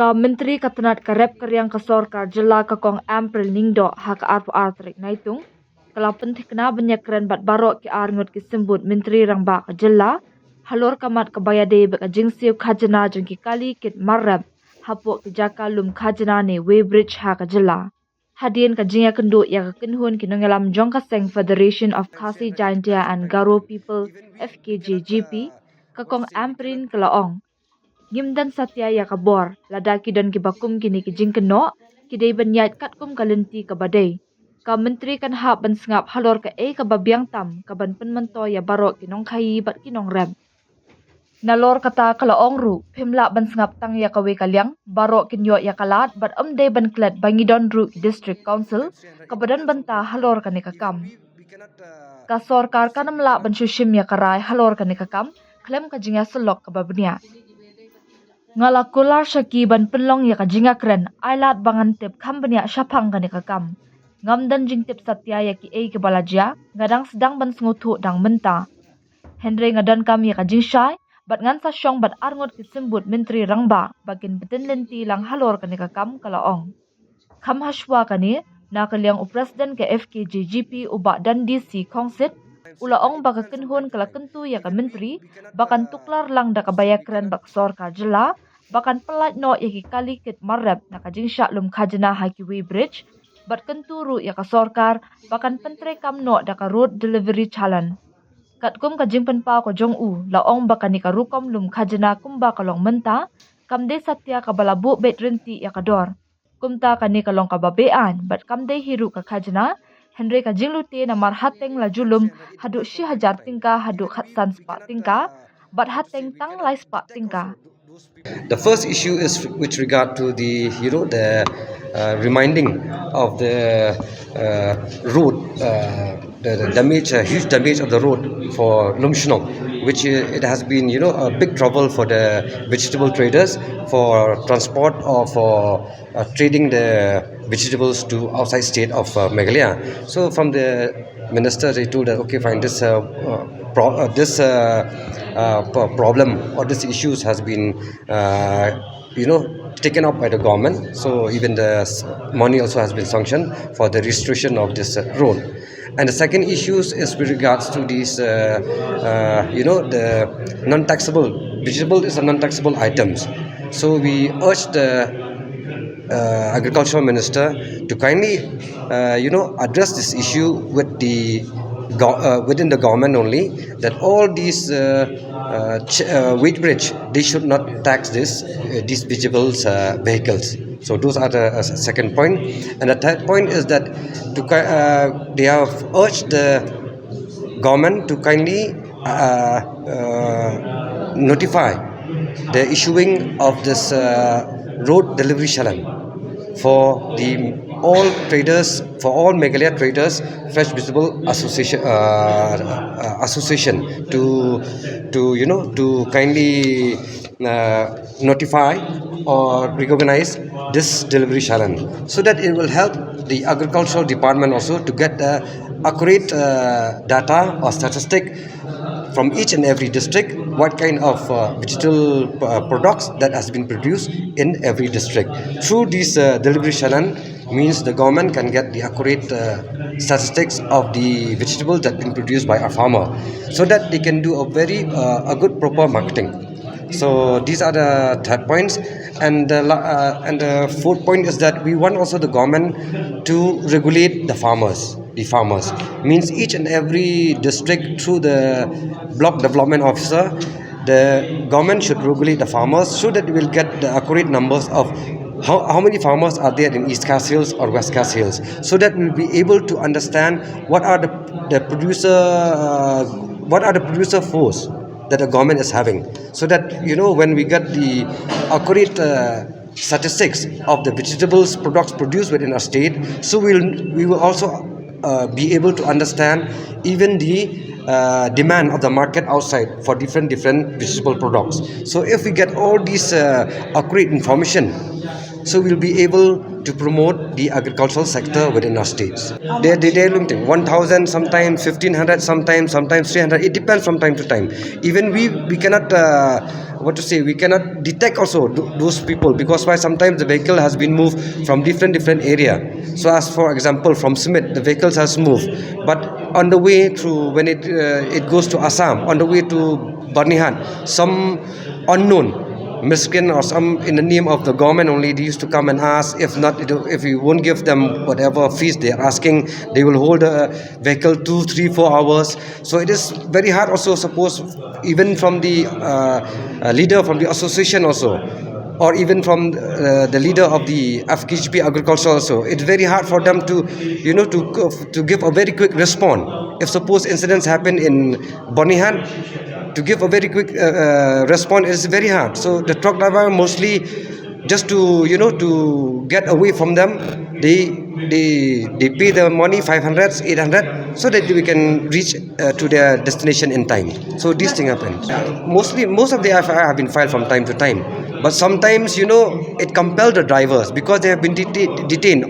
Ka Menteri Katanat Karep Karyang ka Sorkar Jela ka Kong Ampareen ningdo ha ka arpo artrik naitung. Kala Pynthikna iakren bat barok ki arngot ki sembut Menteri Rangba ka Jela. Halor kamat kabayade bek jingsiu khajna jeng ki kali kit marab hapok ki jaka lum khajna ne Weybridge ha ka Jela. Hadien ka jingya kendo ya ka kinhun ki nangalam Jongkaseng Federation of Khasi Jaintia and Garo People FKJGP ka Kong Ampareen kalaong. Gimdan satya ya kabor, ladaki dan kibakum kini kijing keno, kidai banyat katkum kalenti kabadai. Ka menteri kan hap ban sengap halor ka kababiang tam, kaban penmento ya barok kinong kai bat kinong rem. Nalor kata kalaong ru, pimla ban sengap tang ya kawe kalyang, barok kinyo ya kalat, bat day ban klet bangidon ru district council, kabadan banta halor kanikakam. Ka sorkar kanamla ban syushim ya karai halor kanikakam, klem kajingya selok kababnya. Ngala kular syaki ban penlong ya kajinga kren ailat bangan tip kambanya syapang kani kakam. Ngamdan jing tip satya ya ki ke balaja ngadang sedang ban sengutu dang menta. Henry ngadan kam ya kajing syai bat ngan sa syong bat arngot ki sembut menteri rangba bagin beten lenti lang halor kani kakam kalaong. Kam haswa kani na kaliang upresiden ke FKJGP ubak dan DC Kongsit ulaong baka kenhun kala kentu ya ka menteri bakan tuklar lang da kabayakran bak sorkar Jela bakan pelat no ya ki kali kit marab na kajing syaklum khajna haki Weybridge bat kentu ru ya ka sorkar bakan pentre kam no da ka road delivery challenge katkum kajing penpa ko jong u laong baka ni ka rukom lum khajna kumba kalong menta kamde satya ka balabu bet renti ya ka dor kumta kani kalong kababean bat kamde hiru ka khajna Henry ka jinglute na marhateng la julum haduk shi hajar tingka haduk khatsan spa tingka bat hateng tang lai spa tingka. The first issue is with regard to the reminding of the road, the damage, huge damage of the road for Lumshnong, which it has been a big trouble for the vegetable traders for transport or for trading the vegetables to outside state of Meghalaya. So from the minister they told that okay fine this problem or this issues has been taken up by the government, so even the money also has been sanctioned for the restoration of this road. And the second issues is with regards to these the non-taxable vegetable is a non-taxable items, so we urge the agricultural minister to kindly address this issue with the within the government only, that all these Weybridge they should not tax these vegetables vehicles. So those are the second point. And the third point is that they have urged the government to kindly notify the issuing of this road delivery challenge for all traders, for all Meghalaya traders, fresh vegetable association to kindly notify or recognize this delivery challenge, so that it will help the agricultural department also to get accurate data or statistic from each and every district, what kind of vegetable products that has been produced in every district. Through this delivery challenge means the government can get the accurate statistics of the vegetables that have been produced by our farmer, so that they can do a good proper marketing. So these are the third points, and the fourth point is that we want also the government to regulate the farmers. The farmers means each and every district through the block development officer, the government should regulate the farmers so that we will get the accurate numbers of how many farmers are there in East Cast Hills or West Cast Hills, so that we'll be able to understand what are the producer force that the government is having, so that when we get the accurate statistics of the vegetables products produced within our state, so we will also be able to understand even the demand of the market outside for different vegetable products. So if we get all these accurate information, so we'll be able to promote the agricultural sector within our states. They're limiting 1,000, sometimes 1,500, sometimes 300. It depends from time to time. Even we cannot what to say, we cannot detect also those people, because why, sometimes the vehicle has been moved from different area. So as for example, from Smith the vehicles has moved, but on the way through, when it goes to Assam, on the way to Barnihat, some unknown miscreant or some in the name of the government only, they used to come and ask. If not, if you won't give them whatever fees they are asking, they will hold a vehicle 2, 3, 4 hours. So it is very hard also, suppose even from the leader from the association also, or even from the leader of the FKGP agriculture also, it's very hard for them to, to give a very quick response. If suppose incidents happen in Bonihan, to give a very quick response is very hard. So the truck driver mostly, just to to get away from them, they pay the money 500, 800, so that we can reach to their destination in time. So this thing happens. Mostly, most of the FIR have been filed from time to time, but sometimes it compels the drivers, because they have been detained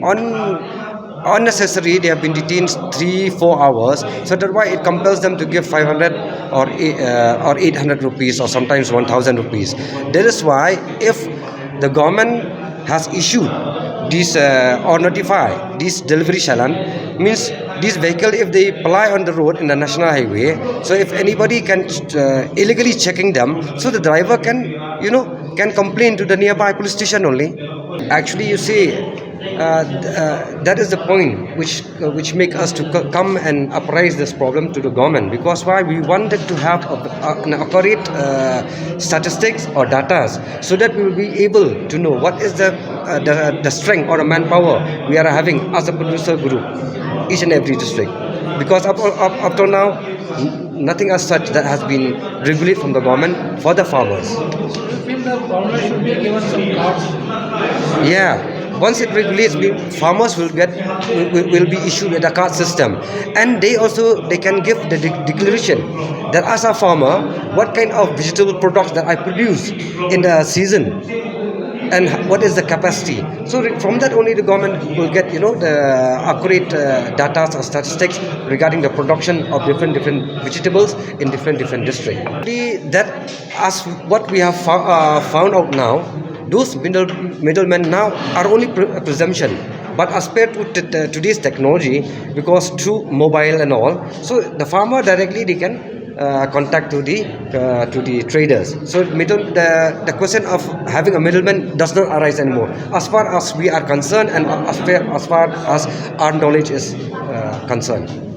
unnecessary. They have been detained 3-4 hours, so that's why it compels them to give 500 or 800 rupees, or sometimes 1000 rupees. That is why, if the government has issued this or notify this delivery challan, means this vehicle, if they ply on the road in the national highway, so if anybody can illegally checking them, so the driver can complain to the nearby police station only. Actually, you see, that is the point which make us to come and uprise this problem to the government, because why, we wanted to have an accurate statistics or data, so that we will be able to know what is the strength or the manpower we are having as a producer group, each and every district. Because up till now, nothing as such that has been regulated from the government for the farmers. You feel the government should be given some cards? Yeah, once it regulates, farmers will be issued with a card system, and they can give the declaration that, as a farmer, what kind of vegetable products that I produce in the season, and what is the capacity. So from that only the government will get the accurate data or statistics regarding the production of different vegetables in different districts. That, as what we have found out now, those middlemen now are only presumption, but as per to today's technology, because through mobile and all, so the farmer directly, they can contact to the traders. So the question of having a middleman does not arise anymore, as far as we are concerned, and as far as our knowledge is concerned.